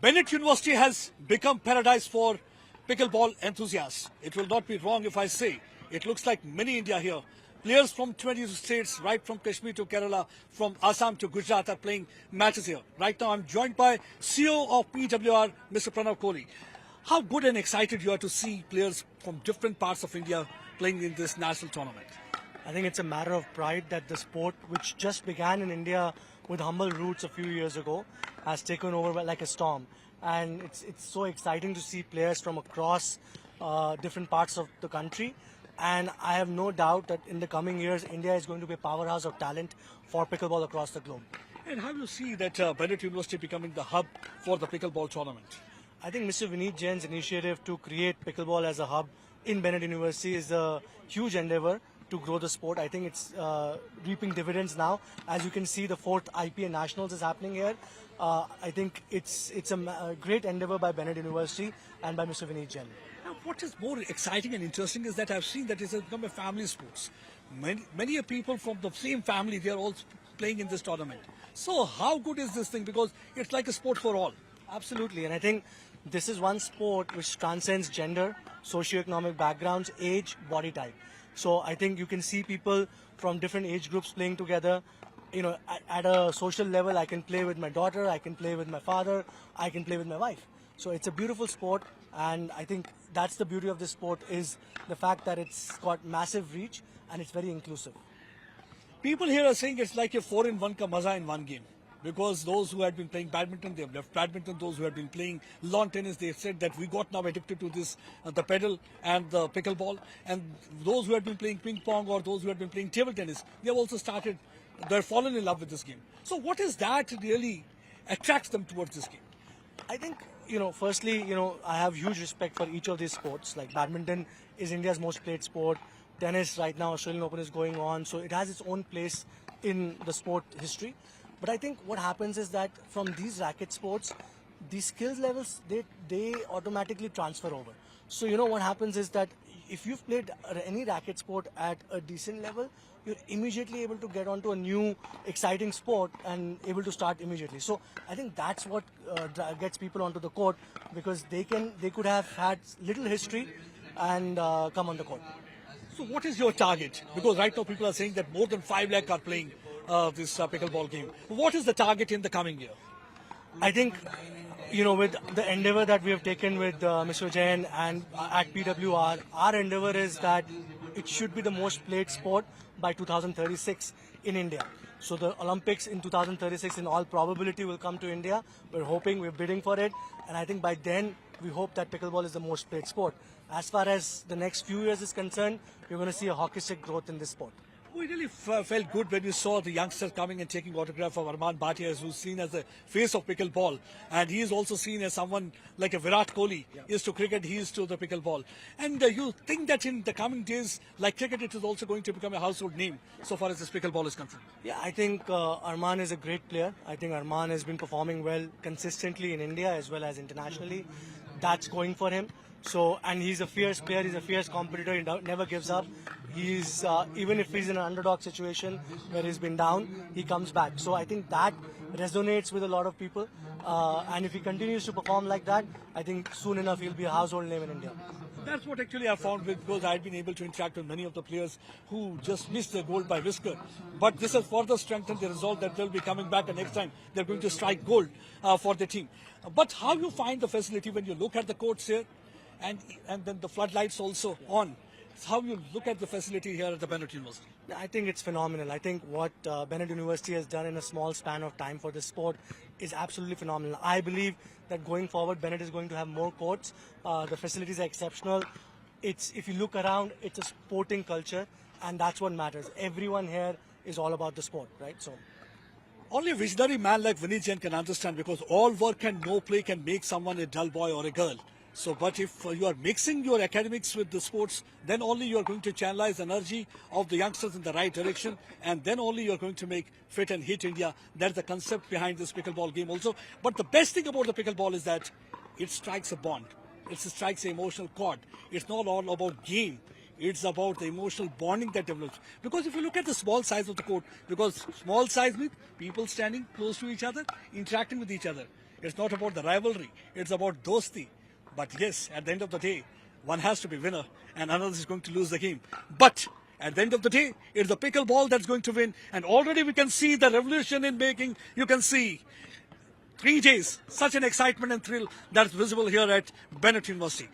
Bennett University has become paradise for pickleball enthusiasts. It will not be wrong if I say it looks like mini India here. Players from 20 states, right from Kashmir to Kerala, from Assam to Gujarat are playing matches here. Right now I'm joined by CEO of PWR, Mr. Pranav Kolhi. How good and excited you are to see players from different parts of India playing in this national tournament? I think it's a matter of pride that the sport, which just began in India with humble roots a few years ago, has taken over like a storm. And it's so exciting to see players from across different parts of the country. And I have no doubt that in the coming years, India is going to be a powerhouse of talent for pickleball across the globe. And how do you see that Bennett University becoming the hub for the pickleball tournament? I think Mr. Vineet Jain's initiative to create pickleball as a hub in Bennett University is a huge endeavor to grow the sport. I think it's reaping dividends now. As you can see, the 4th IPA Nationals is happening here. I think it's a great endeavor by Bennett University and by Mr. Vineet Jain. Now, what is more exciting and interesting is that I've seen that it has become a family sport. Many people from the same family, they are all playing in this tournament. So how good is this thing? Because it's like a sport for all. Absolutely, and I think this is one sport which transcends gender, socioeconomic backgrounds, age, body type. So I think you can see people from different age groups playing together. You know, at a social level, I can play with my daughter, I can play with my father, I can play with my wife. So it's a beautiful sport, and I think that's the beauty of this sport is the fact that it's got massive reach and it's very inclusive. People here are saying it's like a 4-in-1 ka maza in one game. Because those who had been playing badminton, they have left badminton. Those who had been playing lawn tennis, they said that we got now addicted to this, the pedal and the pickleball. And those who had been playing ping pong or those who had been playing table tennis, they have also started, they're fallen in love with this game. So what is that really attracts them towards this game? I think, firstly, I have huge respect for each of these sports. Like badminton is India's most played sport. Tennis right now, Australian Open is going on. So it has its own place in the sport history. But I think what happens is that from these racket sports, the skills levels, they automatically transfer over. So what happens is that if you've played any racket sport at a decent level, you're immediately able to get onto a new exciting sport and able to start immediately. So I think that's what gets people onto the court, because they could have had little history and come on the court. So what is your target? Because right now people are saying that more than 5 lakh are playing this pickleball game. What is the target in the coming year? I think, with the endeavor that we have taken with Mr. Jain and at PWR, our endeavor is that it should be the most played sport by 2036 in India. So the Olympics in 2036 in all probability will come to India. We're bidding for it. And I think by then, we hope that pickleball is the most played sport. As far as the next few years is concerned, we're going to see a hockey stick growth in this sport. We really felt good when we saw the youngster coming and taking autograph of Arman Bhatia, who's seen as the face of pickleball. And he is also seen as someone like a Virat Kohli is to cricket, he is to the pickleball. And you think that in the coming days, like cricket, it is also going to become a household name so far as this pickleball is concerned? Yeah, I think Arman is a great player. I think Arman has been performing well consistently in India as well as internationally. That's going for him. So, and he's a fierce player, he's a fierce competitor, he never gives up. He's, even if he's in an underdog situation where he's been down, he comes back. So I think that resonates with a lot of people. And if he continues to perform like that, I think soon enough he'll be a household name in India. That's what actually I found because I've been able to interact with many of the players who just missed their gold by whisker. But this has further strengthened the resolve that they'll be coming back and next time they're going to strike gold for the team. But how you find the facility when you look at the courts here? And then the floodlights also on. How you look at the facility here at the Bennett University? I think it's phenomenal. I think what Bennett University has done in a small span of time for this sport is absolutely phenomenal. I believe that going forward, Bennett is going to have more courts. The facilities are exceptional. If you look around, it's a sporting culture, and that's what matters. Everyone here is all about the sport, right? So. Only a visionary man like Vineet Jain can understand, because all work and no play can make someone a dull boy or a girl. So, but if you are mixing your academics with the sports, then only you are going to channelize energy of the youngsters in the right direction, and then only you are going to make fit and hit India. That's the concept behind this pickleball game also. But the best thing about the pickleball is that it strikes a bond. It strikes an emotional chord. It's not all about game. It's about the emotional bonding that develops. Because if you look at the small size of the court, because small size means people standing close to each other, interacting with each other. It's not about the rivalry. It's about dosti. But yes, at the end of the day, one has to be winner and another is going to lose the game. But at the end of the day, it's the pickleball that's going to win. And already we can see the revolution in making. You can see 3 days, such an excitement and thrill that's visible here at Bennett University.